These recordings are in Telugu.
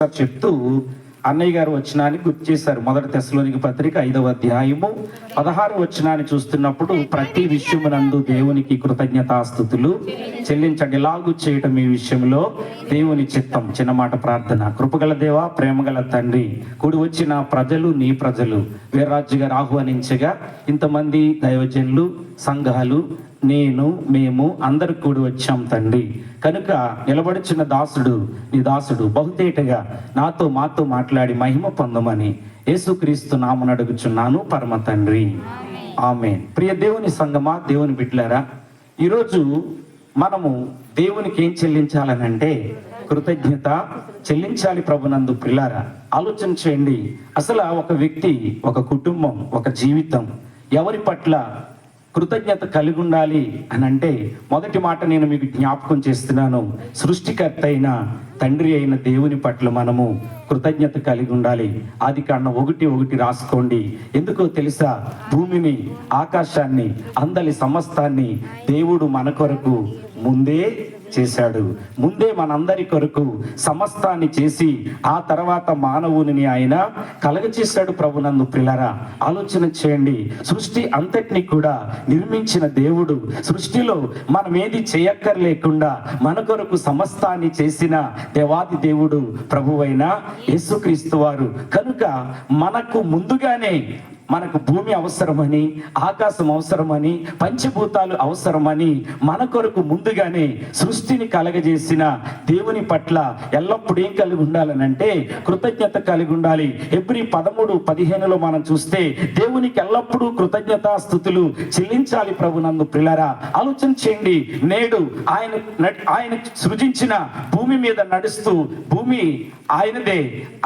చెప్తూ అన్నయ్య గారు వచనాన్ని గుర్తు చేశారు. మొదటి తెస్సలోనికీ పత్రిక 5వ అధ్యాయము 16వ వచనాన్ని చూస్తున్నప్పుడు, ప్రతి విషయమునందు దేవునికి కృతజ్ఞతాస్తుతులు చెల్లించండి, ఇలాగు చేయటం ఈ విషయంలో దేవుని చిత్తం. చిన్న మాట ప్రార్థన. కృపగల దేవా, ప్రేమగల తండ్రి, కూడి వచ్చిన ప్రజలు నీ ప్రజలు వీర్రాజు గారు ఆహ్వానించగా ఇంతమంది దైవజనులు, సంఘాలు, మేము అందరు కూడి వచ్చాం తండ్రి. కనుక నిలబడుచున్న దాసుడు నీ దాసుడు బహుతేటగా మాతో మాట్లాడి మహిమ పొందమని యేసుక్రీస్తు నామమున అడుగుచున్నాను పరమ తండ్రి, ఆమేన్. ప్రియ దేవుని సంగమా, దేవుని బిడ్డలారా, ఈరోజు మనము దేవునికి ఏం చెల్లించాలనంటే కృతజ్ఞత చెల్లించాలి ప్రభునందు. ప్రియులారా, ఆలోచన చేయండి. అసలు ఒక వ్యక్తి, ఒక కుటుంబం, ఒక జీవితం ఎవరి పట్ల కృతజ్ఞత కలిగి ఉండాలి అని అంటే, మొదటి మాట నేను మీకు జ్ఞాపకం చేస్తున్నాను. సృష్టికర్త అయిన తండ్రి అయిన దేవుని పట్ల మనము కృతజ్ఞత కలిగి ఉండాలి. ఆదికాండం 1:1 రాసుకోండి. ఎందుకో తెలుసా? భూమిని, ఆకాశాన్ని, అందలి సమస్తాన్ని దేవుడు మన కొరకు ముందే చేశాడు. ముందే మనందరి కొరకు సమస్తాన్ని చేసి ఆ తర్వాత మానవుని ఆయన కలగచేశాడు ప్రభునందు. ప్రియులారా, ఆలోచన చేయండి. సృష్టి అంతటిని కూడా నిర్మించిన దేవుడు, సృష్టిలో మనం ఏది చేయక్కర్లేకుండా మన కొరకు సమస్తాన్ని చేసిన దేవాది దేవుడు ప్రభువైన యేసుక్రీస్తు వారు. కనుక మనకు ముందుగానే మనకు భూమి అవసరమని, ఆకాశం అవసరమని, పంచభూతాలు అవసరమని మన కొరకు ముందుగానే సృష్టిని కలగజేసిన దేవుని పట్ల ఎల్లప్పుడూ ఏం కలిగి ఉండాలనంటే కృతజ్ఞత కలిగి ఉండాలి. హెబ్రీ 13:15 మనం చూస్తే దేవునికి ఎల్లప్పుడూ కృతజ్ఞతాస్తుతులు చెల్లించాలి ప్రభునందు. ప్రియులారా, ఆలోచన చేయండి. నేడు ఆయన సృజించిన భూమి మీద నడుస్తూ, భూమి ఆయనదే,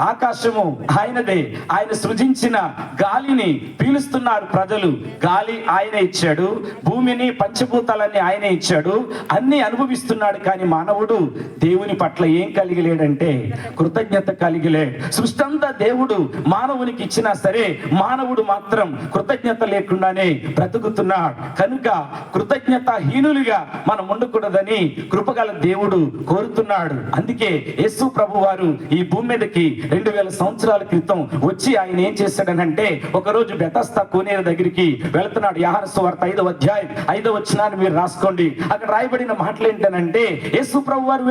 ఆకాశము ఆయనదే, ఆయన సృజించిన గాలిని పీలుస్తున్నారు ప్రజలు. గాలి ఆయన ఇచ్చాడు, భూమిని, పంచభూతాలన్నీ ఆయన ఇచ్చాడు, అన్ని అనుభవిస్తున్నాడు. కానీ మానవుడు దేవుని పట్ల ఏం కలిగి లేడంటే కృతజ్ఞత కలిగి లేడు. సృష్టి అంతా దేవుడు మానవునికి ఇచ్చినా సరే మానవుడు మాత్రం కృతజ్ఞత లేకుండానే బ్రతుకుతున్నాడు. కనుక కృతజ్ఞతాహీనులుగా మనం ఉండకూడదని కృపగల దేవుడు కోరుతున్నాడు. అందుకే యేసు ప్రభు వారు ఈ భూమి మీదకి 2000 సంవత్సరాల క్రితం వచ్చి ఆయన ఏం చేశాడనంటే, ఒకరోజు బెతస్దా కోనేరు దగ్గరికి వెళ్తున్నాడు. యోహాను సువార్త 5వ అధ్యాయం 5వ వచనాన్ని మీరు రాసుకోండి. అక్కడ రాయబడిన మాటలు ఏంటనంటే, యేసు ప్రభు వారు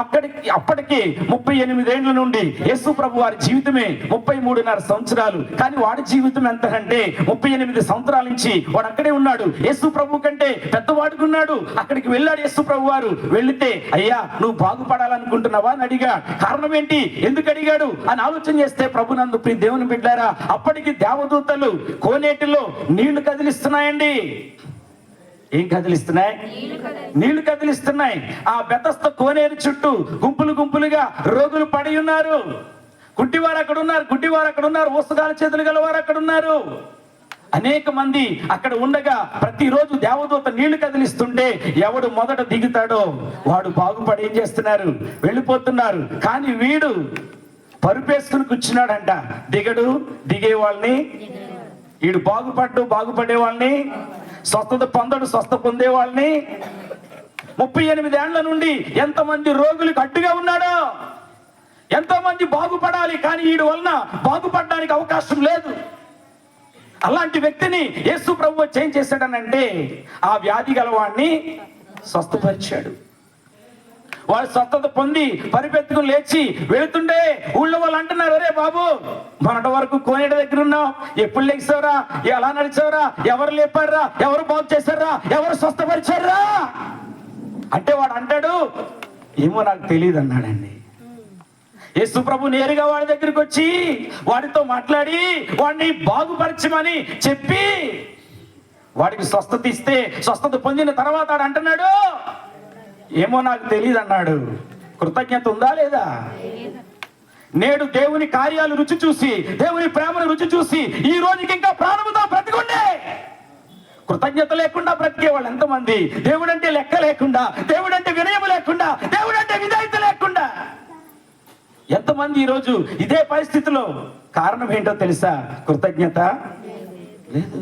అప్పటికి 38 ఏళ్ల నుండి యేసు ప్రభు వారి జీవితమే 33.5 సంవత్సరాలు. కానీ వాడి జీవితం ఎంత అంటే 38 సంవత్సరాల నుంచి వాడు అక్కడే ఉన్నాడు. యేసు ప్రభు కంటే పెద్దవాడుకున్నాడు. అక్కడికి వెళ్ళాడు యేసు ప్రభు వారు. వెళితే, అయ్యా నువ్వు బాగుపడాలనుకుంటున్నావా అని అడిగాడు. కారణం ఏంటి, ఎందుకు అడిగాడు అని ఆలోచన చేస్తే, ప్రభునందు ప్రియ దేవుని బిడ్డారా, అప్పటికి దేవదూతలు కోనేటిలో నీళ్లు కదిలిస్తున్నాయండి. ఏం కదిలిస్తున్నాయి? నీళ్లు కదిలిస్తున్నాయి. ఆ బెతస్దా కోనేరు చుట్టూ గుంపులుగా రోగులు పడి ఉన్నారు. గుడ్డివారు అక్కడ ఉన్నారు, ఊసగాల చేతులు గలవారు అక్కడ ఉన్నారు. అనేక మంది అక్కడ ఉండగా ప్రతిరోజు దేవదూత నీళ్లు కదిలిస్తుంటే ఎవడు మొదట దిగుతాడో వాడు బాగుపడి ఏం చేస్తున్నారు, వెళ్ళిపోతున్నారు. కానీ వీడు పరుపేసుకుని కూర్చున్నాడంట. దిగే వాళ్ళని, వీడు బాగుపడే వాళ్ళని, స్వస్థ పొందే వాళ్ళని. 38 ఏళ్ల నుండి ఎంతమంది రోగులకు అడ్డుగా ఉన్నాడో, ఎంతో మంది బాగుపడాలి, కానీ వీడి వలన బాగుపడడానికి అవకాశం లేదు. అలాంటి వ్యక్తిని యేసు ప్రభు ఏం చేశాడనంటే, ఆ వ్యాధి గలవాడిని స్వస్థపరిచాడు. వాడు స్వస్థత పొంది పరిపెత్తుకుని లేచి వెళుతుండే ఊళ్ళో వాళ్ళు అంటున్నారు, అరే బాబు, మొన్నటి వరకు కోనేటి దగ్గర ఉన్నావు, ఎప్పుడు లేచావురా, ఎలా నడిచావురా, ఎవరు లేపారా, ఎవరు బాగు చేశారా, ఎవరు స్వస్థపరిచారా అంటే వాడు అంటాడు, ఏమో నాకు తెలియదు అన్నాడండి. యేసు ప్రభు నేరుగా వాడి దగ్గరికి వచ్చి వాడితో మాట్లాడి వాడిని బాగుపరచమని చెప్పి వాడికి స్వస్థత ఇస్తే, స్వస్థత పొందిన తర్వాత వాడు అంటున్నాడు, ఏమో నాకు తెలియదు అన్నాడు. కృతజ్ఞత ఉందా లేదా? నేడు దేవుని కార్యాలు రుచి చూసి, దేవుని ప్రేమను రుచి చూసి ఈ రోజుకి ఇంకా ప్రాణముతో బ్రతికుండే. కృతజ్ఞత లేకుండా బ్రతికే వాళ్ళు ఎంతమంది? దేవుడంటే లెక్క లేకుండా, దేవుడంటే వినయం లేకుండా, దేవుడంటే విధేయత లేకుండా ఎంతమంది ఈరోజు ఇదే పరిస్థితిలో. కారణం ఏంటో తెలుసా? కృతజ్ఞత లేదు.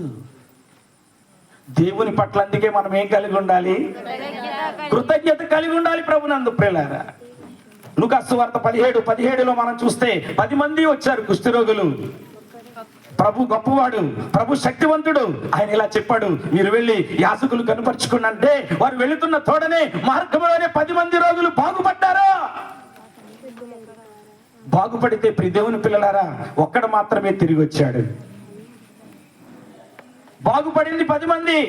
దేవుని పట్ల అందుకే మనం ఏం కలిగి ఉండాలి? కృతజ్ఞత కలిగి ఉండాలి ప్రభునందు. ప్రియులారా, లూకాసు వార్త 17:17లో మనం చూస్తే 10 మంది వచ్చారు కుష్ఠరోగులు. ప్రభు గొప్పవాడు, ప్రభు శక్తివంతుడు. ఆయన ఇలా చెప్పాడు, మీరు వెళ్ళి యాజకులు కనుపరుచుకున్నంటే వారు వెళుతున్న తోడనే మార్గంలోనే 10 మంది రోగులు బాగుపడ్డారు. బాగుపడితే ప్రియ దేవుని పిల్లలారా ఒక్కడు మాత్రమే తిరిగి వచ్చాడు. బాగుపడింది 10 మంది.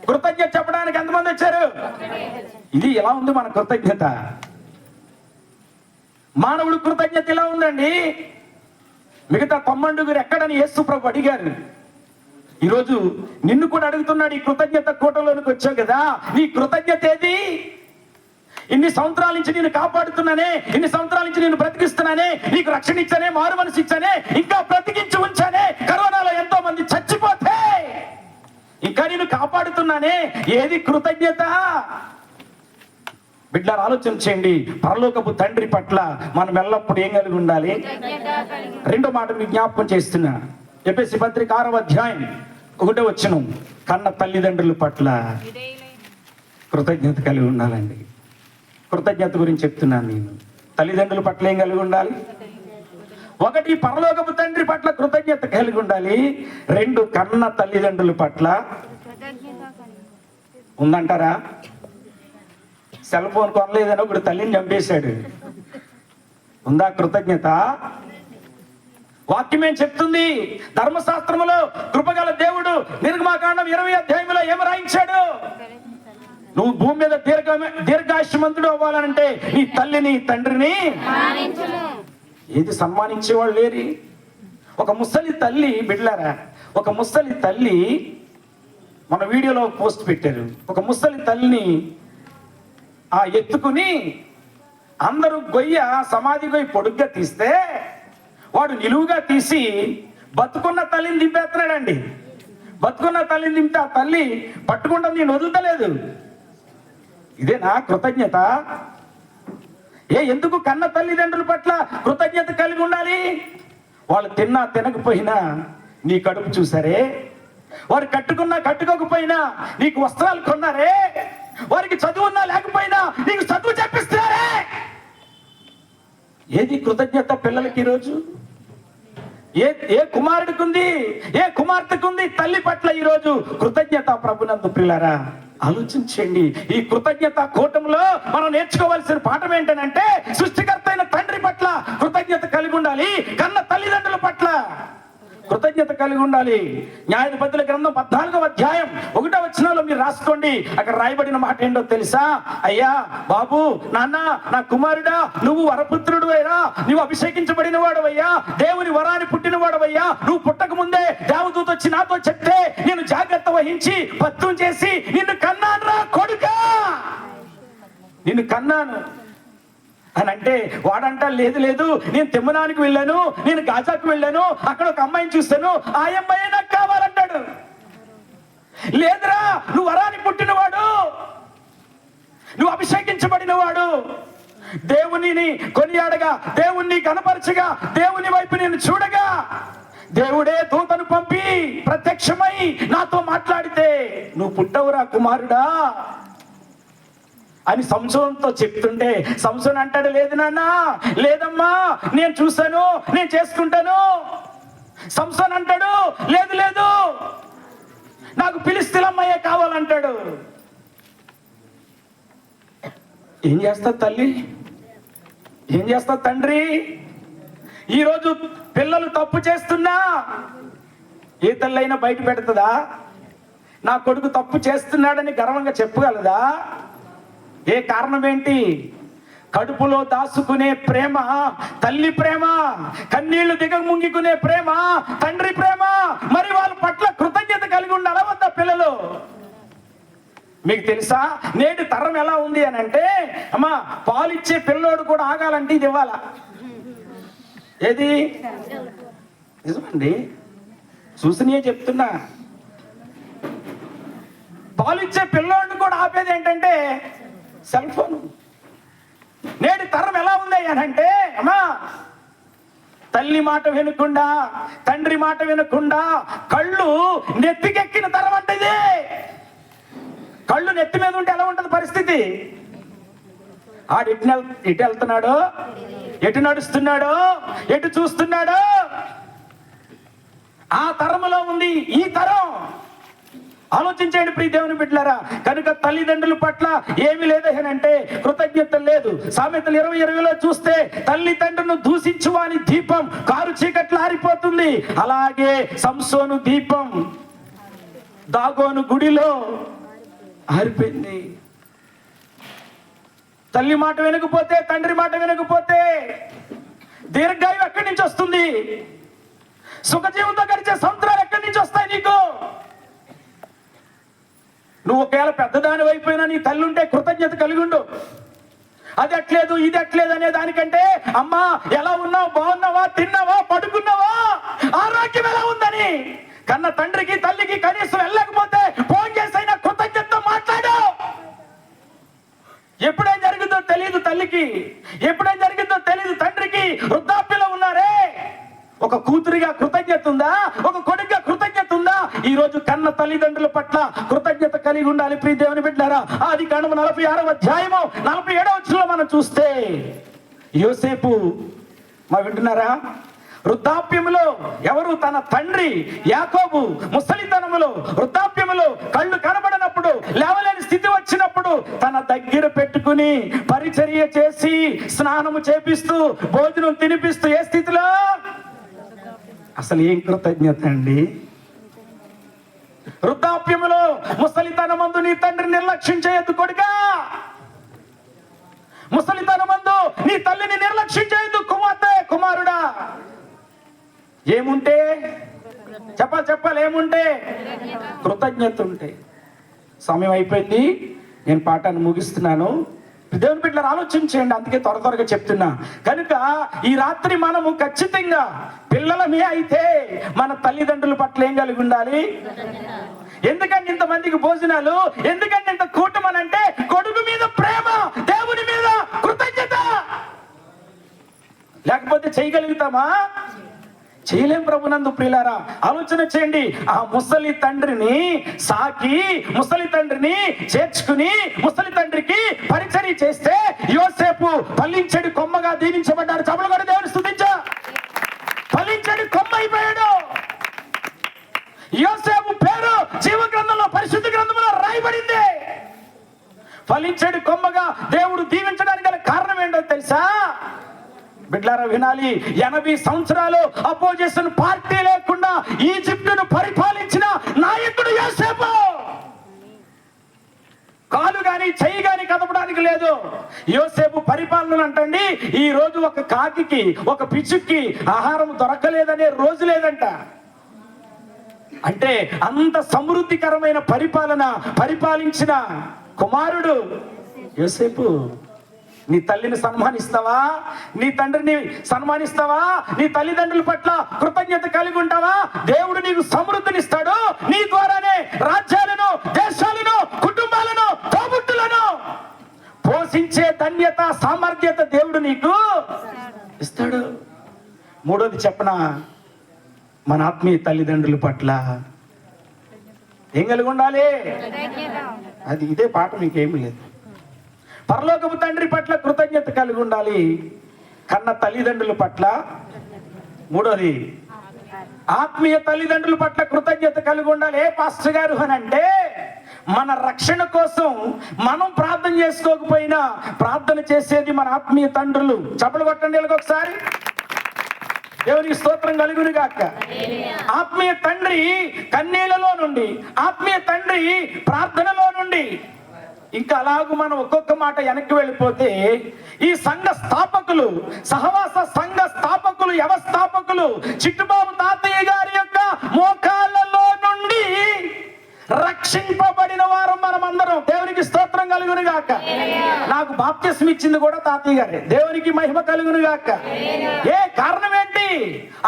కృతజ్ఞత చెప్పడానికి ఎంతమంది వచ్చారు? ఇది ఎలా ఉంది మన కృతజ్ఞత? మానవుడు కృతజ్ఞత ఇలా ఉందండి. మిగతా 90 ఎక్కడని యేసు ప్రభు అడిగారు. ఈరోజు నిన్ను కూడా అడుగుతున్నాడు. ఈ కృతజ్ఞత కూటలోనికి వచ్చావు కదా, నీ కృతజ్ఞత ఏది? ఇన్ని సంవత్సరాల నుంచి నేను కాపాడుతున్నానే, ఇన్ని సంవత్సరాల నుంచి నేను బ్రతికిస్తున్నానే, నీకు రక్షణ ఇచ్చానే, మారు మనసు ఇచ్చానే, ఇంకా బ్రతికించి ఉంచానే, కరోనాలో ఎంతో మంది చచ్చిపోతే ఇంకా నేను కాపాడుతున్నానే, ఏది కృతజ్ఞత? బిడ్డలారా ఆలోచన చేయండి. పరలోకపు తండ్రి పట్ల మనం ఎల్లప్పుడూ ఏం కలిగి ఉండాలి? రెండో మాట మీ జ్ఞాపకం చేస్తున్నా. ఎఫెసీ పత్రిక 6వ అధ్యాయం 1వ వచనం, కన్న తల్లిదండ్రుల పట్ల కృతజ్ఞత కలిగి ఉండాలండి. కృతజ్ఞత గురించి చెప్తున్నాను నేను. తల్లిదండ్రుల పట్ల ఏం కలిగి ఉండాలి? 1 పరలోకపు తండ్రి పట్ల కృతజ్ఞత కలిగి ఉండాలి. 2 కన్న తల్లిదండ్రుల పట్ల ఉందంటారా? సెల్ ఫోన్ కొనలేదని ఒకడు తల్లిని చంపేశాడు. ఉందా కృతజ్ఞత? వాక్యం ఏం చెప్తుంది? ధర్మశాస్త్రములో కృపగల దేవుడు నిర్గమాకాండం 20వ అధ్యాయంలో ఏమి రాయించాడు? నువ్వు భూమి మీద దీర్ఘాయుష్మంతుడు అవ్వాలంటే నీ తల్లిని తండ్రిని ఏది సన్మానించేవాళ్ళు లేరు. ఒక ముసలి తల్లి, బిడ్డలారా, ఒక ముసలి తల్లి మన వీడియోలో పోస్ట్ పెట్టారు. ఒక ముసలి తల్లిని ఎత్తుకుని అందరూ సమాధి గొయ్యి పొడుగ్గా తీస్తే వాడు నిలువుగా తీసి బతుకున్న తల్లిని దింపేస్తున్నాడండి. బతుకున్న తల్లిని దింపితే ఆ తల్లి పట్టుకుంటా నేను వదులుతలేదు. ఇదేనా కృతజ్ఞత? ఎందుకు కన్న తల్లిదండ్రుల పట్ల కృతజ్ఞత కలిగి ఉండాలి? వాళ్ళు తిన్నా తినకపోయినా నీ కడుపు చూసారే, వారు కట్టుకున్నా కట్టుకోకపోయినా నీకు వస్త్రాలు కొన్నారే, వారికి చదువు ఉన్నా లేకపోయినా నీకు చదువు చెప్పిస్తారే. ఏది కృతజ్ఞత పిల్లలకి ఈరోజు? ఏ కుమారుడికి ఉంది, ఏ కుమార్తెకు ఉంది తల్లి పట్ల ఈరోజు కృతజ్ఞత? ప్రభునందు ప్రియులారా ఆలోచించండి. ఈ కృతజ్ఞత కూటంలో మనం నేర్చుకోవాల్సిన పాఠం ఏంటంటే, సృష్టికర్త అయిన తండ్రి పట్ల కృతజ్ఞత కలిగి ఉండాలి, కన్న తల్లిదండ్రుల పట్ల కృతజ్ఞత కలిగి ఉండాలి. న్యాయాధిపతుల గ్రంథం 14వ అధ్యాయం 1వ వచనంలో మీరు రాసుకోండి. అక్కడ రాయబడిన మాట ఏంటో తెలుసా? అయ్యా, బాబు, నాన్న, నా కుమారుడా, నువ్వు వరపుత్రుడు అయ్యా, నువ్వు అభిషేకించబడిన వాడవయ్యా, దేవుని వరాన్ని పుట్టిన వాడవయ్యా, నువ్వు పుట్టక ముందే దేవదూత వచ్చి నాతో చెప్తే నేను జాగ్రత్త వహించి పత్రం చేసి నిన్ను కన్నాను రా కొడుకా, నిన్ను కన్నాను అని అంటే వాడంట, లేదు లేదు, నేను తిమ్మనానికి వెళ్ళాను, నేను గాజాకు వెళ్ళాను, అక్కడ ఒక అమ్మాయిని చూస్తాను, ఆ అమ్మాయి నాకు కావాలంటాడు. లేదురా, నువ్వు వరాన్ని పుట్టినవాడు, నువ్వు అభిషేకించబడినవాడు, దేవునిని కొనియాడగా, దేవుణ్ణి కనపరచగా, దేవుని వైపు నేను చూడగా, దేవుడే దూతను పంపి ప్రత్యక్షమై నాతో మాట్లాడితే నువ్వు పుట్టవురా కుమారుడా అని సంసోన్తో చెప్తుంటే సంసోన్ అంటాడు, లేదు నాన్న, లేదమ్మా, నేను చూశాను, నేను చేసుకుంటాను. సంసోన్ అంటాడు, లేదు లేదు, నాకు ఫిలిష్తీయులమ్మాయే కావాలంటాడు. ఏం చేస్తా తల్లి? ఏం చేస్తా తండ్రి? ఈరోజు పిల్లలు తప్పు చేస్తున్నా ఏ తల్లి అయినా బయట పెడుతుందా? నా కొడుకు తప్పు చేస్తున్నాడని గర్వంగా చెప్పగలదా? ఏ కారణం ఏంటి? కడుపులో దాచుకునే ప్రేమ తల్లి ప్రేమ, కన్నీళ్లు దిగముంగికునే ప్రేమ తండ్రి ప్రేమ. మరి వాళ్ళ పట్ల కృతజ్ఞత కలిగి ఉండాలా వద్దా పిల్లలు? మీకు తెలుసా నేటి తరం ఎలా ఉంది అని అంటే, అమ్మా, పాలిచ్చే పిల్లోడు కూడా ఆగాలంటే ఇది ఇవ్వాలా? ఏది నిజమండి, చూసినే చెప్తున్నా. పాలిచ్చే పిల్లోడిని కూడా ఆపేది ఏంటంటే సెల్ ఫోన్. నేటి తరం ఎలా ఉంది అని అంటే, అమ్మా, తల్లి మాట వినకుండా, తండ్రి మాట వినకుండా కళ్ళు నెత్తికెక్కిన తరం అంటే ఇది. కళ్ళు నెత్తి మీద ఉంటే ఎలా ఉంటుంది పరిస్థితి? ఆడు ఎటు వెళ్తున్నాడో, ఎటు నడుస్తున్నాడో, ఎటు చూస్తున్నాడో ఆ తరములో ఉంది ఈ తరం. ఆలోచించండి ప్రియ దేవుని బిడ్డలారా. కనుక తల్లిదండ్రుల పట్ల ఏమి లేదంటే కృతజ్ఞత లేదు. సామెతలు 20:20లో చూస్తే తల్లిదండ్రులను దూషించువాని దీపం కారు చీకట్లు ఆరిపోతుంది. అలాగే సంసోను దీపం దాగోను గుడిలో ఆరిపోయింది. తల్లి మాట వినకపోతే, తండ్రి మాట వినకపోతే దీర్ఘాయువు ఎక్కడి నుంచి వస్తుంది? సుఖజీవంతో గడిచే సంవత్సరాలు ఎక్కడి నుంచి వస్తాయి నీకు? నువ్వు ఒకవేళ పెద్దదాని అయిపోయినా నీ తల్లి ఉంటే కృతజ్ఞత కలిగి ఉండు. అది అట్లేదు ఇది అట్లేదు అనే దానికంటే అమ్మా ఎలా ఉన్నావు, బాగున్నావా, తిన్నావా, పడుకున్నావా, ఆరోగ్యం ఎలా ఉందని కన్న తండ్రికి తల్లికి కనీసం వెళ్ళకపోతే ఫోన్ చేసైనా కృతజ్ఞతతో మాట్లాడు. ఎప్పుడేం జరిగిందో తెలియదు తల్లికి, ఎప్పుడేం జరిగిందో తెలియదు తండ్రికి. వృద్ధాప్యలో ఉన్నారే, ఒక కూతురిగా కృతజ్ఞత ఉందా? ఒక కొడుకుగా కృతజ్ఞత ఉందా? ఈ రోజు కన్న తల్లిదండ్రుల పట్ల కృతజ్ఞత కలిగి ఉండాలి ప్రియ దేవుని బిడ్డలారా. ఆదికాండము 46వ అధ్యాయము 47వ వచనంలో మనం చూస్తే యోసేపు, మా వింటున్నారా? వృద్ధాప్యములో ఎవరు? తన తండ్రి యాకోబు ముసలితనములో వృద్ధాప్యములో కళ్ళు కనబడనప్పుడు, లేవలేని స్థితి వచ్చినప్పుడు తన దగ్గర పెట్టుకుని పరిచర్య చేసి స్నానము చేపిస్తూ భోజనం తినిపిస్తూ, ఏ స్థితిలో? అసలు ఏం కృతజ్ఞత అండి? వృద్ధాప్యములో ముసలితనమందు నీ తండ్రి నిర్లక్ష్యం చేయొద్దు కొడుకా. ముసలితనమందు నీ తల్లిని నిర్లక్ష్యం చేయొద్దు కుమార్తె, కుమారుడా. ఏముంటే చెప్పాలి ఏముంటే? కృతజ్ఞత ఉంటే. సమయం అయిపోయింది, నేను పాఠాన్ని ముగిస్తున్నాను. దేవుని బిడ్డలు ఆలోచించేయండి, అందుకే త్వరగా చెప్తున్నా. కనుక ఈ రాత్రి మనము ఖచ్చితంగా పిల్లలమే అయితే మన తల్లిదండ్రుల పట్ల ఏం కలిగి ఉండాలి? ఎందుకంటే ఇంతమందికి భోజనాలు, ఎందుకంటే ఇంత కూటమని అంటే కొడుకు మీద ప్రేమ, దేవుని మీద కృతజ్ఞత. లేకపోతే చేయగలుగుతామా? చేయలేం ప్రభునందు ప్రియులారా. ఆలోచన చేయండి. ఆ ముసలి తండ్రిని సాకి, ముసలి తండ్రిని చేర్చుకుని, ముసలి తండ్రికి పరిచర్య చేస్తే యోసేపు ఫలించడి కొమ్మగా దీవించబడ్డాడు. చపలు కూడా దేవుని స్తుతించా. ఫలించడి కొమ్మ అయిపోయాడు. యోసేపు పేరు జీవ గ్రంథంలో, పరిశుద్ధ గ్రంథంలో రాయబడింది. ఫలించడి కొమ్మగా దేవుడు దీవించడానికి గల కారణం ఏంటో తెలుసా? బిడ్లారా వినాలి. 80 సంవత్సరాలు అపోజిషన్ పార్టీ లేకుండా ఈజిప్టును పరిపాలించిన నాయకుడు యోసేపు. కాలు గాని చెయ్యి గాని కదపడానికి లేదు. యోసేపు పరిపాలన అంటండి, ఈ రోజు ఒక కాకికి, ఒక పిచ్చుక్కి ఆహారం దొరకలేదనే రోజు లేదంట. అంటే అంత సమృద్ధికరమైన పరిపాలన పరిపాలించిన కుమారుడు యోసేపు. నీ తల్లిని సన్మానిస్తావా? నీ తండ్రిని సన్మానిస్తావా? నీ తల్లిదండ్రుల పట్ల కృతజ్ఞత కలిగి ఉంటావా? దేవుడు నీకు సమృద్ధినిస్తాడు. నీ ద్వారానే రాజ్యాలను, దేశాలను, కుటుంబాలను, తోబుట్టులను పోషించే ధన్యత, సామర్థ్యత దేవుడు నీకు ఇస్తాడు. మూడోది చెప్పనా? మన ఆత్మీయ తల్లిదండ్రుల పట్ల ఏం కలిగి ఉండాలి? అది ఇదే పాట, మీకేమీ లేదు. పరలోకపు తండ్రి పట్ల కృతజ్ఞత కలిగి ఉండాలి. కన్న తల్లిదండ్రుల పట్ల. మూడోది ఆత్మీయ తల్లిదండ్రుల పట్ల కృతజ్ఞత కలిగి ఉండాలి. ఏ పాస్టర్ గారు అని అంటే, మన రక్షణ కోసం మనం ప్రార్థన చేసుకోకపోయినా ప్రార్థన చేసేది మన ఆత్మీయ తండ్రులు. చప్పలు కొట్టండి ఒకసారి. దేవునికి స్తోత్రం కలుగును గాక. ఆత్మీయ తండ్రి కన్నీళ్లలో నుండి, ఆత్మీయ తండ్రి ప్రార్థనలో నుండి, ఇంకా అలాగూ మనం ఒక్కొక్క మాట వెనక్కి వెళ్ళిపోతే ఈ సంఘ స్థాపకులు, సహవాస సంఘ స్థాపకులు, వ్యవస్థాపకులు చిట్టుబాబు తాతయ్య గారి యొక్క మోకాళ్ళలో నుండి రక్షింపబడిన వారు మనమందరం. దేవునికి స్తోత్రం కలుగును గాక. నాకు బాప్తిస్మ ఇచ్చింది కూడా తాతయ్య గారే. దేవునికి మహిమ కలుగును గాక. ఏ కారణం ఏంటి?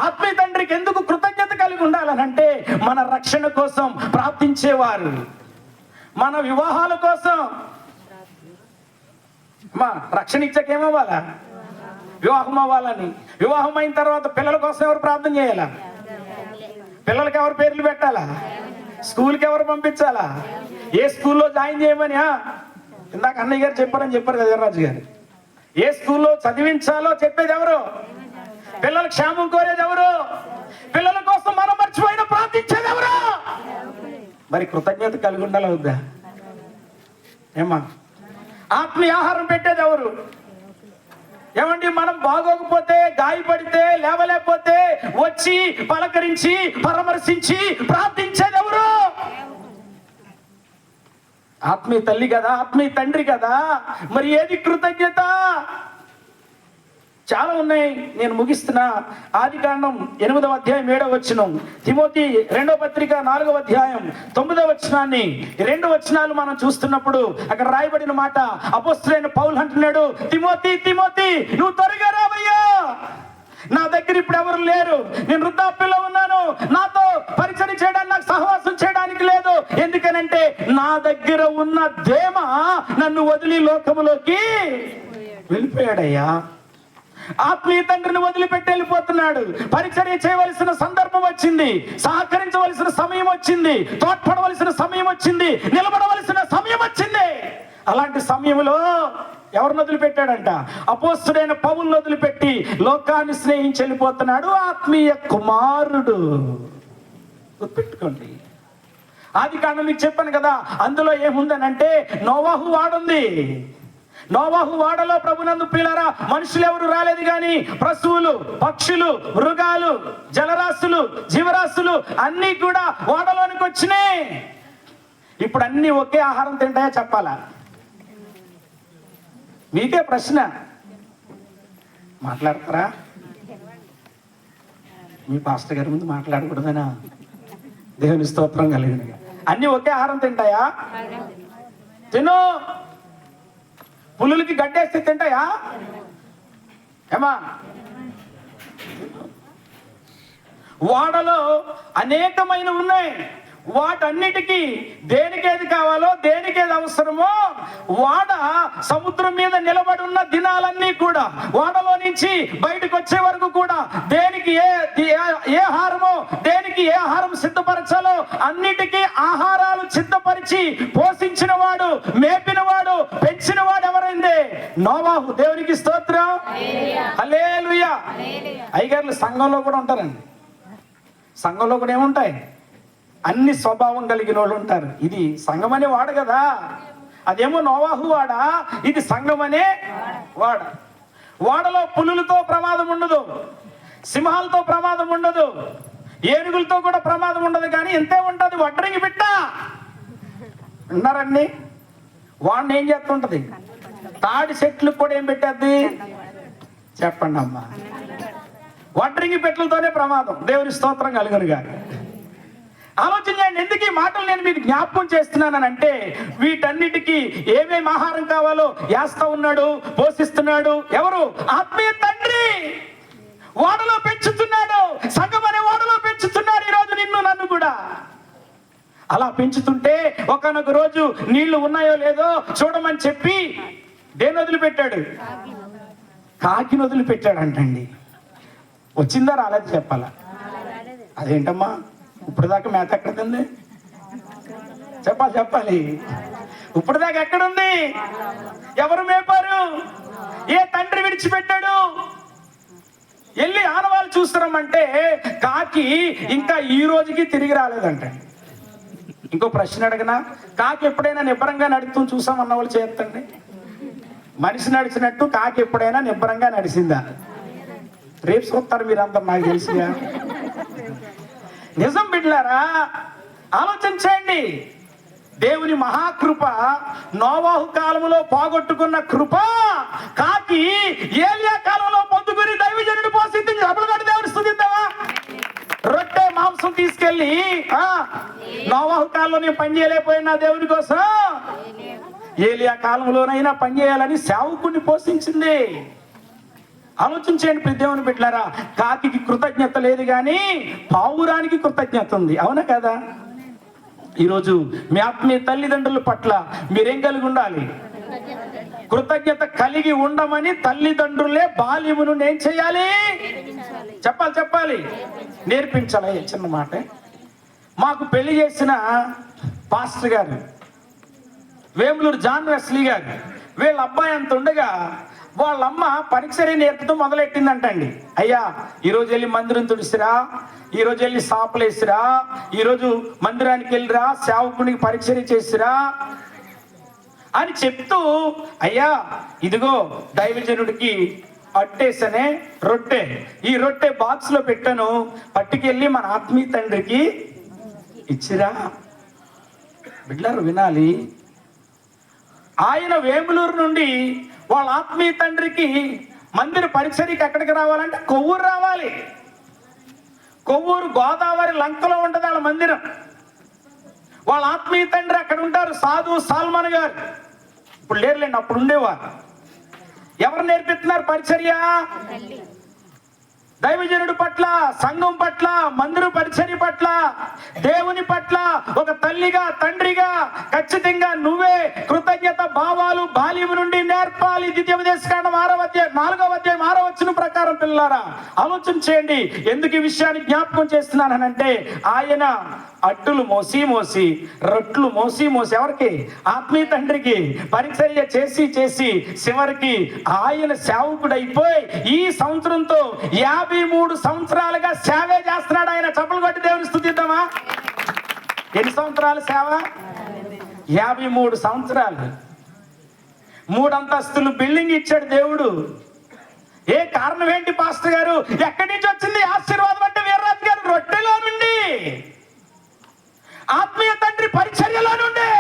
ఆత్మీయ తండ్రికి ఎందుకు కృతజ్ఞత కలిగి ఉండాలనంటే, మన రక్షణ కోసం ప్రార్థించేవారు, మన వివాహాల కోసం. మా రక్షణ ఇచ్చాకేమవ్వాలా? వివాహం అవ్వాలని. వివాహం అయిన తర్వాత పిల్లల కోసం ఎవరు ప్రార్థన చేయాలా? పిల్లలకి ఎవరు పేర్లు పెట్టాలా? స్కూల్కి ఎవరు పంపించాలా? ఏ స్కూల్లో జాయిన్ చేయమని ఇందాక అన్నయ్య గారు చెప్పారు కదా వీర్రాజు గారు. ఏ స్కూల్లో చదివించాలో చెప్పేది ఎవరు? పిల్లల క్షేమం కోరేది ఎవరు? పిల్లల కోసం మనం మర్చిపోయిన ప్రార్థించేది ఎవరు? మరి కృతజ్ఞత కలిగి ఉండాలి వద్దా? ఏమా ఆత్మీయ ఆహారం పెట్టేది ఎవరు? ఏమండి, మనం బాగోకపోతే, గాయపడితే, లేవలేకపోతే వచ్చి పలకరించి పరామర్శించి ప్రార్థించేది ఎవరు? ఆత్మీయ తల్లి కదా, ఆత్మీయ తండ్రి కదా. మరి ఏది కృతజ్ఞత? చాలా ఉన్నాయి, నేను ముగిస్తున్నా. ఆదికాండం 8వ అధ్యాయం 7వ వచనం, తిమోతి 2వ పత్రిక 4వ అధ్యాయం 9వ వచనాన్ని, 2 వచనాలు మనం చూస్తున్నప్పుడు అక్కడ రాయబడిన మాట, అపోస్తలుడైన పౌలు అంటున్నాడు, తిమోతి తిమోతి నువ్వు త్వరగా రావయ్యా, నా దగ్గర ఇప్పుడు ఎవరు లేరు, నేను వృద్ధాప్యంలో ఉన్నాను, నాతో పరిచయం చేయడానికి, నాకు సహవాసం చేయడానికి లేదు. ఎందుకనంటే నా దగ్గర ఉన్న దేమ నన్ను వదిలి లోకములోకి వెళ్ళిపోయాడయ్యా. ఆత్మీయ తండ్రిని వదిలిపెట్టి వెళ్ళిపోతున్నాడు. పరిచర్య చేయవలసిన సందర్భం వచ్చింది, సహకరించవలసిన సమయం వచ్చింది, తోడ్పడవలసిన సమయం వచ్చింది, నిలబడవలసిన సమయం వచ్చింది. అలాంటి సమయంలో ఎవరిని వదిలిపెట్టాడంట? అపోస్తలుడైన పౌలుని వదిలిపెట్టి లోకాన్ని స్నేహించి వెళ్ళిపోతున్నాడు ఆత్మీయ కుమారుడు. గుర్తుపెట్టుకోండి. ఆదికాండం మీకు చెప్పాను కదా, అందులో ఏముందనంటే నోవాహు వాడుంది. నోవాహు వాడలో ప్రభునందు ప్రియులారా మనుషులు ఎవరు రాలేదు, కానీ పశువులు, పక్షులు, మృగాలు, జలరాశులు, జీవరాశులు అన్నీ కూడా వాడలోనికి వచ్చినాయి. ఇప్పుడు అన్ని ఒకే ఆహారం తింటాయా చెప్పాలా? మీకే ప్రశ్న. మాట్లాడతారా? మీ పాస్టర్ గారి ముందు మాట్లాడకూడదనా? దేవుని స్తోత్రం కలిగిన. అన్ని ఒకే ఆహారం తింటాయా? తిను. పులులకి గడ్డేస్తే తింటాయా? ఏమా? వాడలో అనేకమైన ఉన్నాయి. వాటన్నిటికీ దేనికేది కావాలో, దేనికేది అవసరమో, వాడ సముద్రం మీద నిలబడి ఉన్న దినాలన్నీ కూడా, వాడలో నుంచి బయటకు వచ్చే వరకు కూడా దేనికి ఏ ఆహారమో, దేనికి ఏ ఆహారం సిద్ధపరచాలో అన్నిటికీ ఆహారాలు సిద్ధపరిచి పోషించిన వాడు, మేపిన వాడు, పెంచిన వాడు ఎవరైంది? నోవాహు. దేవునికి స్తోత్రం. హల్లెలూయా. అయ్యగారులు సంఘంలో కూడా ఉంటారండి. సంఘంలో కూడా ఏముంటాయి? అన్ని స్వభావం కలిగిన వాళ్ళు ఉంటారు. ఇది సంఘం అనే వాడు కదా, అదేమో నోవాహు వాడ, ఇది సంఘం అనే వాడ. వాడలో పులులతో ప్రమాదం ఉండదు, సింహాలతో ప్రమాదం ఉండదు, ఏనుగులతో కూడా ప్రమాదం ఉండదు, కానీ ఎంతే ఉంటుంది వడ్రంగి బిడ్డ. విన్నారండి? వాడిని ఏం చేస్తుంటది? తాడి చెట్లకు కూడా ఏం పెట్టద్ది? చెప్పండి అమ్మా. వడ్రంగి పెట్టలతోనే ప్రమాదం. దేవుని స్తోత్రం కలుగునుగా. ఆలోచన చేయండి. ఎందుకు ఈ మాటలు నేను మీకు జ్ఞాపకం చేస్తున్నానంటే, వీటన్నిటికీ ఏమేమి ఆహారం కావాలో వేస్తా ఉన్నాడు, పోషిస్తున్నాడు ఎవరు? ఆత్మీయ తండ్రి. వాడలో పెంచుతున్నాడు, సంఘం అనే వాడలో పెంచుతున్నాడు ఈరోజు నిన్ను నన్ను కూడా. అలా పెంచుతుంటే ఒకనొక రోజు నీళ్లు ఉన్నాయో లేదో చూడమని చెప్పి దేని వదిలిపెట్టాడు? కాకిని వదిలిపెట్టాడు అంటండి. వచ్చిందా రాలేదు చెప్పాలా? అదేంటమ్మా ఇప్పుడు దాకా మేత ఎక్కడుంది? చెప్పాలి. ఇప్పుడు దాకా ఎక్కడుంది? ఎవరు మేపారు? ఏ తండ్రి విడిచిపెట్టాడు? వెళ్ళి ఆనవాళ్ళు చూస్తున్నామంటే కాకి ఇంకా ఈ రోజుకి తిరిగి రాలేదంట. ఇంకో ప్రశ్న అడగనా? కాకి ఎప్పుడైనా నిబ్బరంగా నడుతూ చూసామన్న వాళ్ళు చేస్తండి. మనిషి నడిచినట్టు కాకి ఎప్పుడైనా నిబ్బరంగా నడిచిందా? రేపు చూస్తారు మీరందరూ, నాకు తెలిసిగా. నిజం బిడ్డలారా, ఆలోచన చేయండి. దేవుని మహాకృప, నోవాహు కాలంలో పోగొట్టుకున్న కృప కాకి ఏలియా కాలంలో పొందుకుని దైవజనుడు పోషించి అప్పుడుగడు దేవుని స్తుతిద్దామా? రొట్టె మాంసం తీసుకెళ్ళి నోవాహు కాలంలో నేను పని చేయలేకపోయినా దేవుని కోసం, ఏలియా కాలంలోనైనా పని చేయాలని సేవకుడిని పోషించింది. ఆలోచించండి ప్రియ దేవుని బిడ్డలారా, కాకి కృతజ్ఞత లేదు కానీ పావురానికి కృతజ్ఞత ఉంది. అవునా కదా? ఈరోజు మీ ఆత్మీయ తల్లిదండ్రుల పట్ల మీరేం కలిగి ఉండాలి? కృతజ్ఞత కలిగి ఉండమని తల్లిదండ్రులే బాల్యము నుండి ఏం చేయాలి? చెప్పాలి, నేర్పించాలి. చిన్న మాట, మాకు పెళ్లి చేసిన పాస్టర్ గారు వేములూరు జాన్ వెస్లీ గారు, వీళ్ళ అబ్బాయి అంత ఉండగా వాళ్ళమ్మ పరిచర్య నేర్పుతూ మొదలెట్టిందంటండి. అయ్యా ఈరోజు వెళ్ళి మందిరం తుడిసిరా, ఈరోజు వెళ్ళి సాపలేసిరా, ఈరోజు మందిరానికి వెళ్ళిరా, సేవకునికి పరిచర్య చేసిరా అని చెప్తూ, అయ్యా ఇదిగో దైవజనుడికి అట్టేసనే రొట్టె, ఈ రొట్టె బాక్స్ లో పెట్టాను, పట్టుకెళ్ళి మన ఆత్మీయ తండ్రికి ఇచ్చిరా. బిడ్డలారు వినాలి, ఆయన వేములూరు నుండి వాళ్ళ ఆత్మీయ తండ్రికి మందిర పరిచర్యకి ఎక్కడికి రావాలంటే కొవ్వూరు రావాలి. కొవ్వూరు గోదావరి లంకలో ఉంటుంది వాళ్ళ మందిరం. వాళ్ళ ఆత్మీయ తండ్రి అక్కడ ఉంటారు, సాధు సాల్మన్ గారు. ఇప్పుడు లేరులేండి, అప్పుడు ఉండేవారు. ఎవరు నేర్పిస్తున్నారు పరిచర్య? దైవజనుడి పట్ల, సంఘం పట్ల, మందిర పరిచర్య పట్ల, దేవుని పట్ల ఒక తల్లిగా తండ్రిగా ఖచ్చితంగా నువ్వే కృతజ్ఞత భావాలు బాల్యం నుండి నేర్పాలి. ద్వితీయోపదేశకాండం 4వ అధ్యాయం 6వ వచనం ప్రకారం పిల్లారా ఆలోచన చేయండి. ఎందుకు ఈ విషయాన్ని జ్ఞాపకం చేస్తున్నానంటే, ఆయన అట్టులు మోసి మోసి, రొట్లు మోసి మోసి, ఎవరికి? ఆత్మీయ తండ్రికి పరిచర్య చేసి చేసి చివరికి ఆయన సేవకుడైపోయి ఈ సంవత్సరంతో 53 సంవత్సరాలుగా సేవే చేస్తున్నాడు ఆయన. చప్పలు కొట్టి దేవుని స్తుతిద్దామా? ఎన్ని సంవత్సరాలు సేవ? 53 సంవత్సరాలు. 3 అంతస్తులు బిల్డింగ్ ఇచ్చాడు దేవుడు. ఏ కారణం ఏంటి పాస్టర్ గారు? ఎక్కడి నుంచి వచ్చింది ఆశీర్వాదం అంటే వీర్రాజు గారు రొట్టెలో నుండి, ఆత్మీయ తండ్రి పరిచర్యలో నుండి.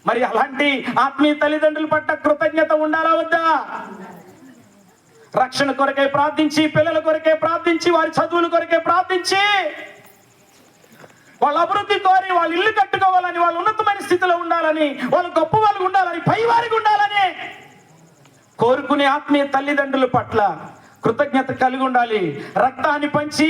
మరి అలాంటి ఆత్మీయ తల్లిదండ్రుల పట్ల కృతజ్ఞత ఉండాలా వద్దా? రక్షణ కొరకే ప్రార్థించి, పిల్లల కొరకే ప్రార్థించి, వారి చదువుల కొరకే ప్రార్థించి, వాళ్ళ అభివృద్ధి కోరి, వాళ్ళ ఇల్లు కట్టుకోవాలని, వాళ్ళు ఉన్నతమైన స్థితిలో ఉండాలని, వాళ్ళు గొప్ప వాళ్ళు ఉండాలని, పై వారికి ఉండాలని కోరుకునే ఆత్మీయ తల్లిదండ్రుల పట్ల కృతజ్ఞత కలిగి ఉండాలి. రక్తాన్ని పంచి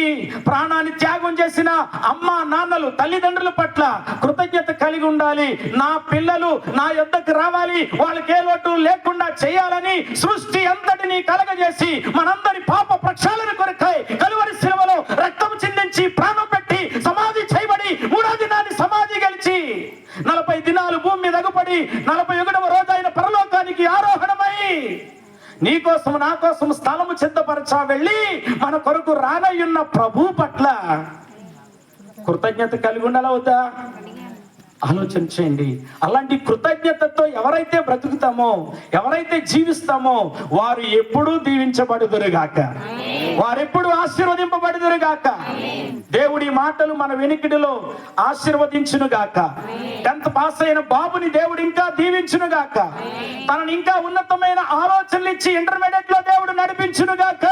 ప్రాణాన్ని త్యాగం చేసిన అమ్మ నాన్నలు తల్లిదండ్రుల పట్ల కృతజ్ఞత కలిగి ఉండాలి. నా పిల్లలు నా యొద్దకు రావాలి, వాళ్ళకి ఏ లోటు లేకుండా చేయాలని సృష్టి అంతటిని కలగజేసి మనందరి పాప ప్రక్షాళన కొరకై కలువరి శిలువలో రక్తం చిందించి ప్రాణం పెట్టి సమాధి చేయబడి 3వ దినాన్ని సమాధి గెలిచి 40 దినాలు భూమి మీద అగుపడి 41వ రోజు ఆయన పరలోకానికి ఆరోహణమై నీ కోసం నా కోసం స్థలము సిద్ధపరచా వెళ్ళి మన కొరకు రానయ్యున్న ప్రభు పట్ల కృతజ్ఞత కలిగి ఉండాలా వద్దా? ఆలోచన చేయండి. అలాంటి కృతజ్ఞతతో ఎవరైతే బ్రతుకుతామో, ఎవరైతే జీవిస్తామో వారు ఎప్పుడూ దీవించబడుదురుగాక, వారెప్పుడు ఆశీర్వదింపబడుదురుగాక. దేవుడి మాటలు మన వెనికిడిలో ఆశీర్వదించునుగాక. 10th పాస్ అయిన బాబుని దేవుడు ఇంకా దీవించునుగాక. తనని ఇంకా ఉన్నతమైన ఆలోచనలు ఇచ్చి ఇంటర్మీడియట్ లో దేవుడు నడిపించునుగాక.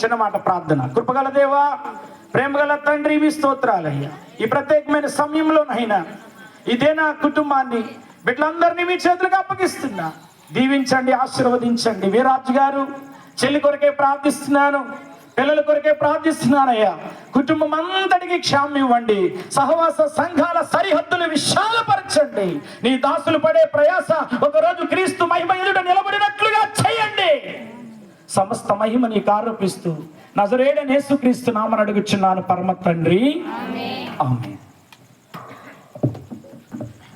చిన్న మాట ప్రార్థన. కృపగల దేవా, ప్రేమగల తండ్రి, మీ స్తోత్రాలయ్యా. ఈ ప్రత్యేకమైన సమయంలోనైనా ఇదే నా కుటుంబాన్ని, బిడ్డలందరినీ మీ చేతులకు అప్పగిస్తున్నా. దీవించండి, ఆశీర్వదించండి. వీరాజు గారు చెల్లి కొరకే ప్రార్థిస్తున్నాను, పిల్లల కొరకే ప్రార్థిస్తున్నానయ్యా. కుటుంబం అంతటికి క్షేమం ఇవ్వండి. సహవాస సంఘాల సరిహద్దులు విశాలపరచండి. నీ దాసులు పడే ప్రయాస ఒకరోజు క్రీస్తు మహిమ ఎదుట నిలబడినట్లుగా చేయండి. సమస్త మహిమ నీకు ఆరోపిస్తూ నజరేయుడైన యేసుక్రీస్తు నామమున అడుగుచున్నాను పరమ తండ్రి, ఆమేన్.